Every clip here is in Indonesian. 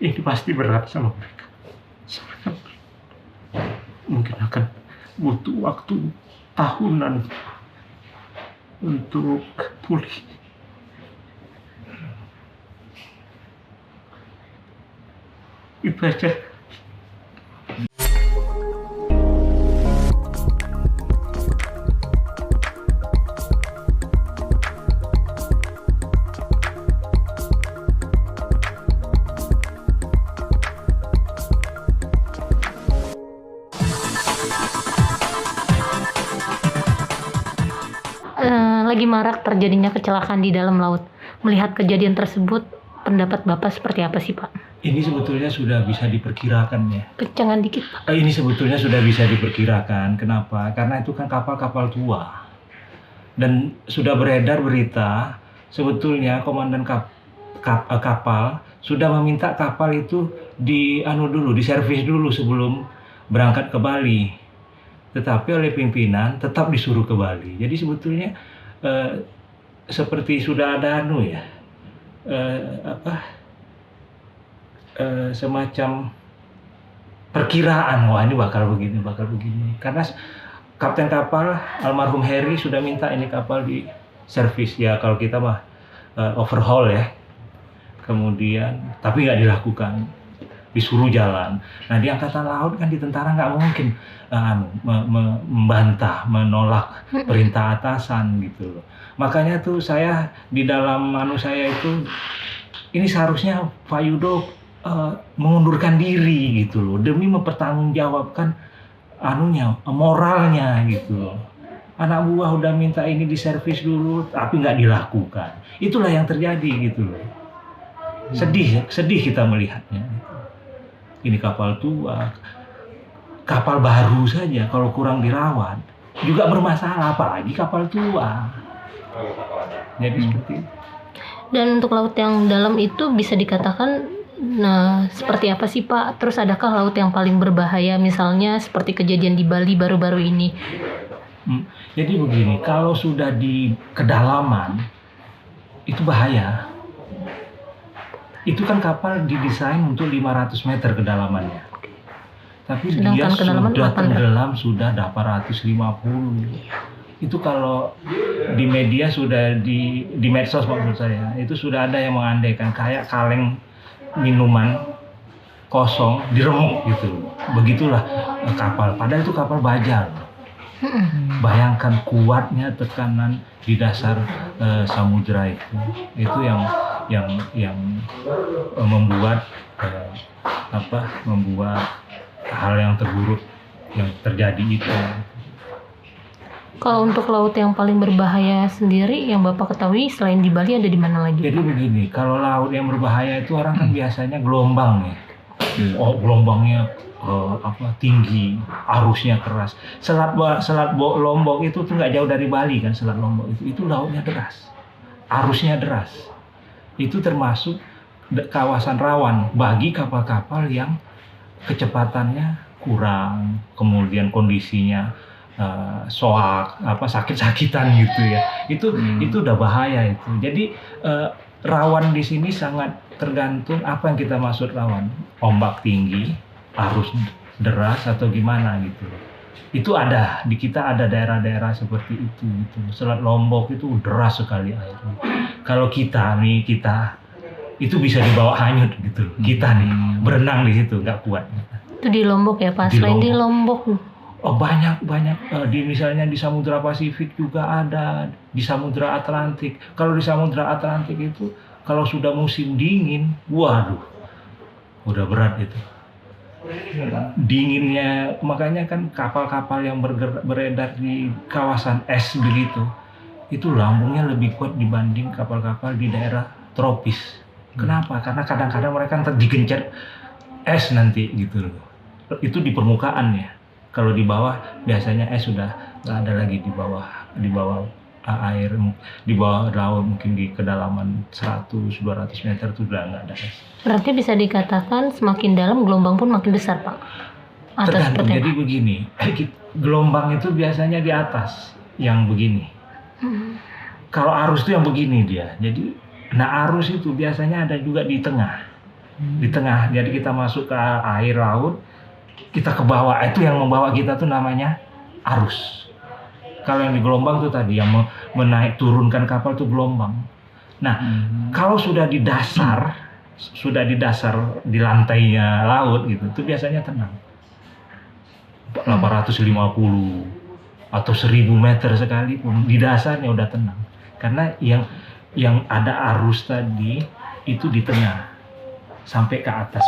Ini pasti berat sama mereka. Sangat. Mungkin akan butuh waktu tahunan untuk pulih. Itu aja. Lagi marak terjadinya kecelakaan di dalam laut. Melihat kejadian tersebut, pendapat Bapak seperti apa sih, Pak? Ini sebetulnya sudah bisa diperkirakan ya. Kencangan dikit, Pak. Ini sebetulnya sudah bisa diperkirakan. Kenapa? Karena itu kan kapal-kapal tua. Dan sudah beredar berita, sebetulnya komandan kapal sudah meminta kapal itu diservis dulu sebelum berangkat ke Bali. Tetapi oleh pimpinan tetap disuruh ke Bali. Jadi sebetulnya seperti sudah ada semacam perkiraan, wah ini bakal begini. Karena kapten kapal almarhum Heri sudah minta ini kapal di servis ya, kalau kita mah overhaul ya. Kemudian tapi nggak dilakukan, disuruh jalan. Nah di angkatan laut kan, di tentara nggak mungkin membantah, menolak perintah atasan gitu loh. Makanya tuh saya di dalam saya itu, ini seharusnya Pak Yudo mengundurkan diri gitu loh, demi mempertanggungjawabkan moralnya gitu loh. Anak buah udah minta ini diservis dulu tapi nggak dilakukan. Itulah yang terjadi gitu loh. Sedih kita melihatnya. Ini kapal tua, kapal baru saja kalau kurang dirawat juga bermasalah, apalagi kapal tua. Jadi seperti itu. Dan untuk laut yang dalam itu bisa dikatakan, seperti apa sih, Pak? Terus adakah laut yang paling berbahaya, misalnya seperti kejadian di Bali baru-baru ini? Jadi begini, kalau sudah di kedalaman itu bahaya. Itu kan kapal didesain untuk 500 meter kedalamannya. Tapi dia sudah tenggelam sudah 850. Itu kalau di media sudah di medsos maksud saya, itu sudah ada yang mengandaikan kayak kaleng minuman kosong diremuk gitu. Begitulah kapal, padahal itu kapal baja. Bayangkan kuatnya tekanan di dasar samudra itu yang membuat hal yang terburuk yang terjadi itu. Kalau untuk laut yang paling berbahaya sendiri yang Bapak ketahui selain di Bali ada di mana lagi? Jadi begini, kalau laut yang berbahaya itu orang kan biasanya gelombang ya. Gelombangnya tinggi, arusnya keras. Selat Lombok itu tuh nggak jauh dari Bali kan, Selat Lombok itu lautnya deras, arusnya deras. Itu termasuk kawasan rawan bagi kapal-kapal yang kecepatannya kurang, kemudian kondisinya sakit-sakitan gitu ya. Itu udah bahaya itu. Jadi rawan di sini sangat tergantung apa yang kita maksud rawan. Ombak tinggi, arus deras atau gimana gitu. Itu ada di kita, ada daerah-daerah seperti itu gitu. Selat Lombok itu deras sekali airnya. Kalau kita itu bisa dibawa hanyut gitu. Kita nih berenang di situ nggak kuat. Itu di Lombok ya, Pak? Selain di Lombok. Banyak misalnya di Samudra Pasifik juga ada, di Samudra Atlantik. Kalau di Samudra Atlantik itu kalau sudah musim dingin, waduh, udah berat itu. Dinginnya, makanya kan kapal-kapal yang beredar di kawasan es begitu, itu lambungnya lebih kuat dibanding kapal-kapal di daerah tropis. Kenapa? Karena kadang-kadang mereka digencet es nanti gitu loh. Itu di permukaan ya. Kalau di bawah biasanya es sudah nggak ada lagi di bawah air, di bawah laut mungkin di kedalaman 100-200 meter itu udah nggak ada es. Berarti bisa dikatakan semakin dalam gelombang pun makin besar, Pak? Tergantung. Jadi begini, gelombang itu biasanya di atas yang begini. Kalau arus itu yang begini dia. Jadi arus itu biasanya ada juga di tengah. di tengah. Jadi kita masuk ke air laut, kita ke bawah. Itu yang membawa kita tuh namanya arus. Kalau yang di gelombang tuh tadi yang menaik turunkan kapal tuh gelombang. Nah, kalau sudah di dasar di lantainya laut gitu, itu biasanya tenang. 850 atau 1000 meter sekalipun di dasarnya udah tenang. Karena yang ada arus tadi itu di tengah sampai ke atas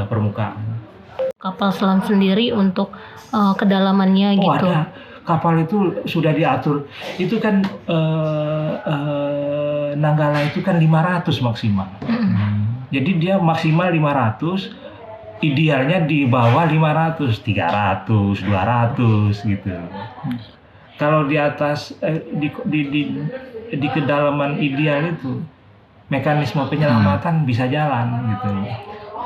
permukaan. Kapal selam sendiri untuk kedalamannya Oh, gitu. ada. Kapal itu sudah diatur. Itu kan Nanggala itu kan 500 maksimal. Jadi dia maksimal 500, idealnya di bawah 500, 300, 200 gitu. Kalau di atas di kedalaman ideal itu mekanisme penyelamatan bisa jalan gitu.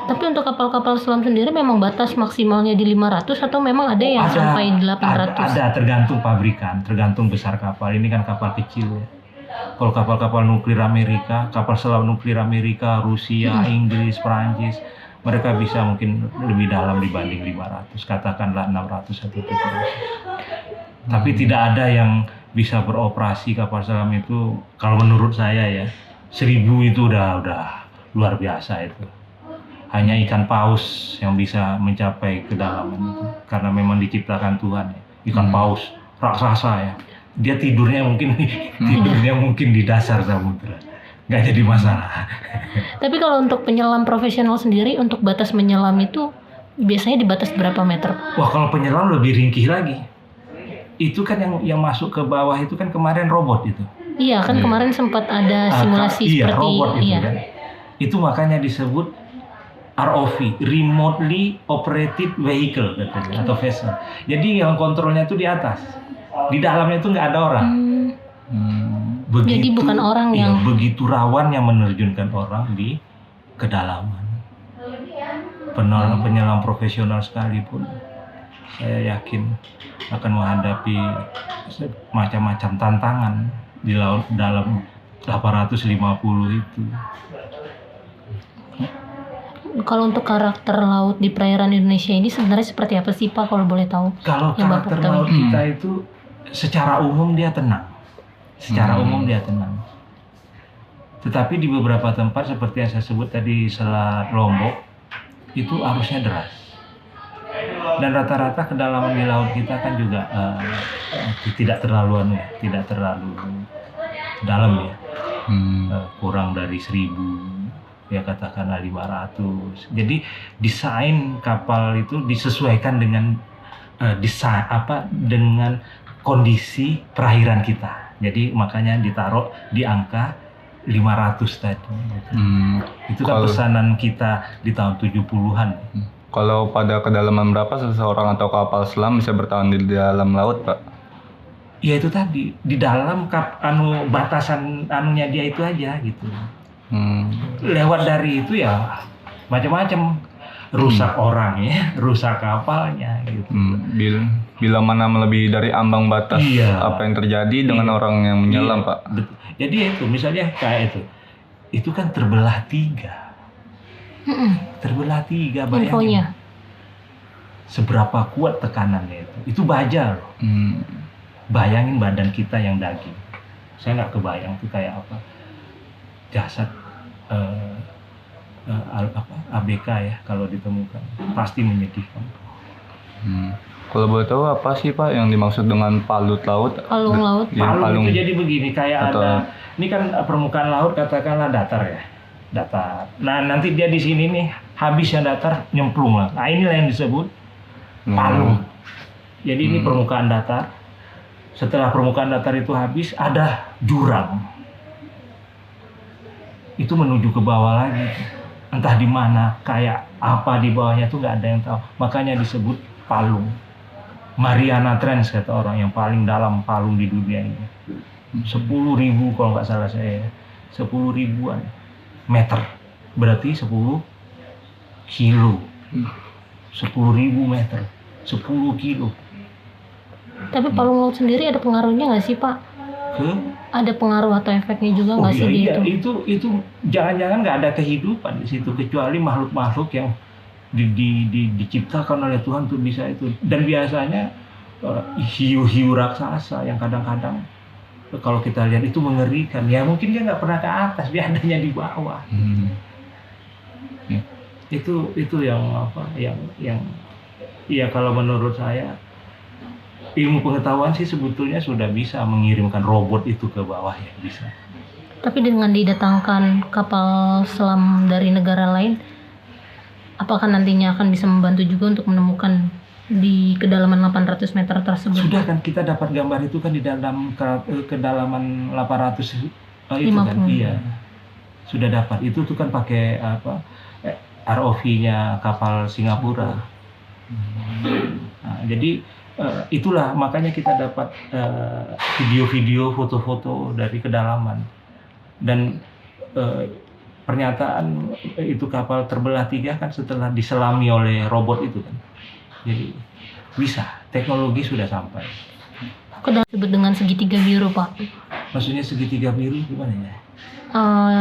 Tapi untuk kapal-kapal selam sendiri memang batas maksimalnya di 500 atau memang ada yang sampai 800? Ada, tergantung pabrikan, tergantung besar kapal. Ini kan kapal kecil ya. Kalau kapal-kapal nuklir Amerika, kapal selam nuklir Amerika, Rusia, Inggris, Perancis, mereka bisa mungkin lebih dalam dibanding 500, katakanlah 600 atau 700. Tapi tidak ada yang bisa beroperasi kapal selam itu, kalau menurut saya ya, 1000 itu udah luar biasa itu. Hanya ikan paus yang bisa mencapai kedalaman itu, karena memang diciptakan Tuhan ya. Ikan paus raksasa ya, dia tidurnya mungkin di dasar samudra, nggak jadi masalah. Tapi kalau untuk penyelam profesional sendiri, untuk batas menyelam itu biasanya di batas berapa meter? Wah, kalau penyelam lebih ringkih lagi. Itu kan yang masuk ke bawah itu kan kemarin robot itu. Iya kan kemarin sempat ada simulasi seperti robot itu kan. Itu makanya disebut ROV, remotely operated vehicle katanya, atau vessel. Jadi yang kontrolnya itu di atas, di dalamnya itu nggak ada orang. Begitu, jadi bukan orang yang begitu rawan yang menerjunkan orang di kedalaman. Penyelam profesional sekalipun, saya yakin akan menghadapi macam-macam tantangan di laut dalam 850 itu. Kalau untuk karakter laut di perairan Indonesia ini sebenarnya seperti apa sih Pak, kalau boleh tahu? Kalau karakter laut kita itu secara umum dia tenang. Tetapi di beberapa tempat seperti yang saya sebut tadi, Selat Lombok, itu arusnya deras. Dan rata-rata kedalaman di laut kita kan juga tidak terlalu dalam ya. Kurang dari 1000. Ya katakanlah 500. Jadi desain kapal itu disesuaikan dengan dengan kondisi perairan kita. Jadi makanya ditaruh di angka 500 tadi. Itu kan pesanan kita di tahun 70-an. Kalau pada kedalaman berapa seseorang atau kapal selam bisa bertahan di dalam laut, Pak? Ya itu tadi, di dalam batasan anunya dia itu aja gitu. Lewat dari itu ya macam-macam, rusak orangnya, rusak kapalnya gitu. Bila mana melebihi dari ambang batas, apa yang terjadi dengan orang yang menyelam, Pak? Jadi itu misalnya kayak itu kan terbelah 3. Terbelah 3, bayangin. Seberapa kuat tekanannya itu baja loh. Bayangin badan kita yang daging. Saya nggak kebayang tuh kayak apa. Jasad ABK ya kalau ditemukan, pasti menyedihkan. Kalau boleh tahu apa sih Pak yang dimaksud dengan palut laut? Palung laut. Palung itu jadi begini, kayak ada, ini kan permukaan laut katakanlah datar ya, datar. Nah nanti dia di sini nih habis yang datar nyemplung lah. Nah inilah yang disebut palung. Jadi ini permukaan datar. Setelah permukaan datar itu habis, ada jurang. Itu menuju ke bawah lagi, entah di mana, kayak apa di bawahnya tuh nggak ada yang tahu. Makanya disebut palung. Mariana Trench kata orang, yang paling dalam palung di dunia ini. 10.000 kalau nggak salah saya, 10.000-an meter, berarti 10 kilo. 10.000 meter, 10 kilo. Tapi palung laut sendiri ada pengaruhnya nggak sih Pak? Ke ada pengaruh atau efeknya juga nggak sih di iya, itu? itu jangan-jangan nggak ada kehidupan di situ kecuali makhluk-makhluk yang diciptakan oleh Tuhan untuk bisa itu. Dan biasanya hiu-hiu raksasa yang kadang-kadang kalau kita lihat itu mengerikan. Ya mungkin dia nggak pernah ke atas, dia adanya di bawah. Itu yang apa? Yang ya kalau menurut saya ilmu pengetahuan sih sebetulnya sudah bisa mengirimkan robot itu ke bawah ya, bisa. Tapi dengan didatangkan kapal selam dari negara lain, apakah nantinya akan bisa membantu juga untuk menemukan di kedalaman 800 meter tersebut? Sudah kan kita dapat gambar itu kan di dalam kedalaman 800 itu kan, 50. iya. Sudah dapat. Itu tuh kan pakai apa? ROV-nya kapal Singapura. Nah, jadi itulah makanya kita dapat video-video, foto-foto dari kedalaman. Dan pernyataan itu kapal terbelah 3 kan setelah diselami oleh robot itu kan. Jadi bisa, teknologi sudah sampai. Kedalaman disebut dengan segitiga biru, Pak. Maksudnya segitiga biru gimana ya?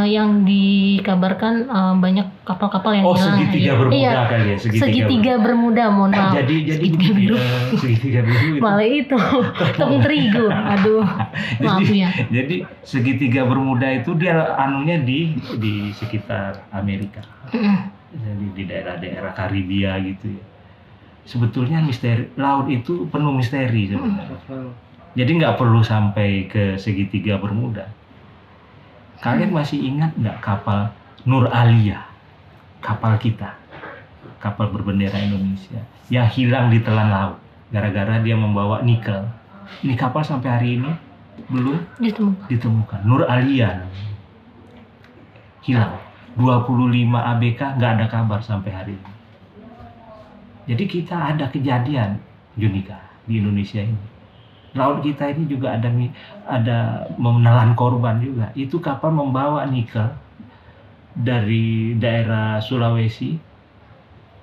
Yang dikabarkan banyak kapal-kapal yang hilang. Segitiga bermuda kali ya, segitiga bermuda, mohon maaf. Jadi segitiga biru. Segitiga biru itu. Malah itu tepung terigu. Aduh, maaf ya. Jadi segitiga bermuda itu dia anunya di sekitar Amerika. Jadi di daerah-daerah Karibia gitu ya. Sebetulnya misteri laut itu penuh misteri sebenarnya. Jadi nggak perlu sampai ke segitiga bermuda. Kalian masih ingat nggak kapal Nur Alia, kapal kita, kapal berbendera Indonesia, yang hilang di telan laut gara-gara dia membawa nikel. Ini kapal sampai hari ini belum ditemukan. Nur Alia hilang. 25 ABK nggak ada kabar sampai hari ini. Jadi kita ada kejadian, Junika, di Indonesia ini. Laut kita ini juga ada menelan korban juga. Itu kapal membawa nikel dari daerah Sulawesi,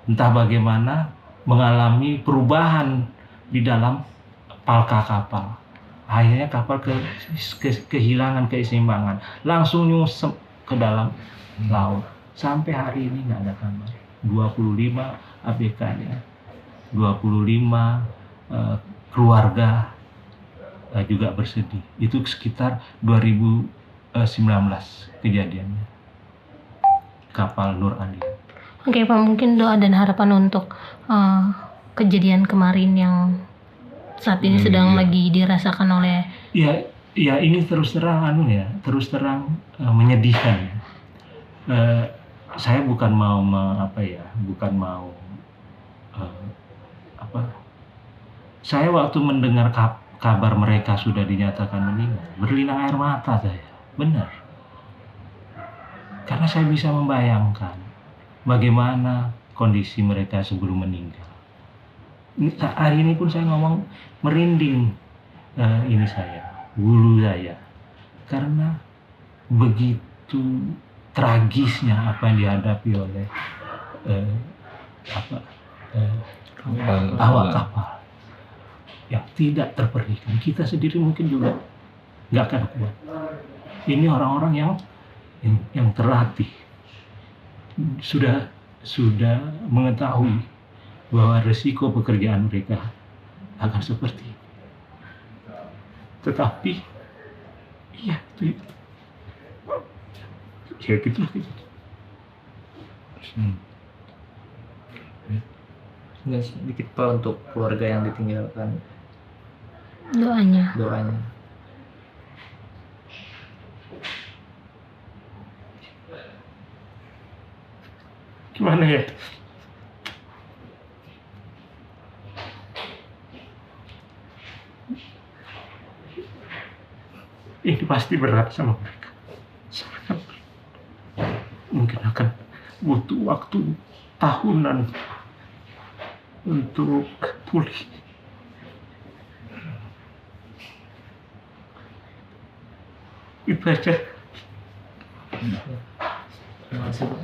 entah bagaimana mengalami perubahan di dalam palka kapal. Akhirnya kapal kehilangan keseimbangan, langsung nyungsep ke dalam laut. Sampai hari ini nggak ada kabar. 25 ABK-nya, 25 keluarga juga bersedih. Itu sekitar 2019 kejadiannya. Kapal Nur Alia. Oke Pak, mungkin doa dan harapan untuk kejadian kemarin yang saat ini sedang lagi dirasakan oleh. Ya ini terus terang menyedihkan. Saya bukan mau saya waktu mendengar kabar mereka sudah dinyatakan meninggal, berlinang air mata saya, benar. Karena saya bisa membayangkan bagaimana kondisi mereka sebelum meninggal. Hari ini pun saya ngomong merinding bulu saya, karena begitu tragisnya apa yang dihadapi oleh awak kapal yang tidak terperikan. Kita sendiri mungkin juga nggak akan kuat. Ini orang-orang yang terlatih, sudah mengetahui bahwa resiko pekerjaan mereka akan seperti itu. Tetapi ya gitu. Sedikit Pak untuk keluarga yang ditinggalkan. Doanya. Gimana ya? Ini pasti berat sama mereka. Sangat berat. Mungkin akan butuh waktu tahunan untuk pulih. Itu aja. Terima kasih Pak.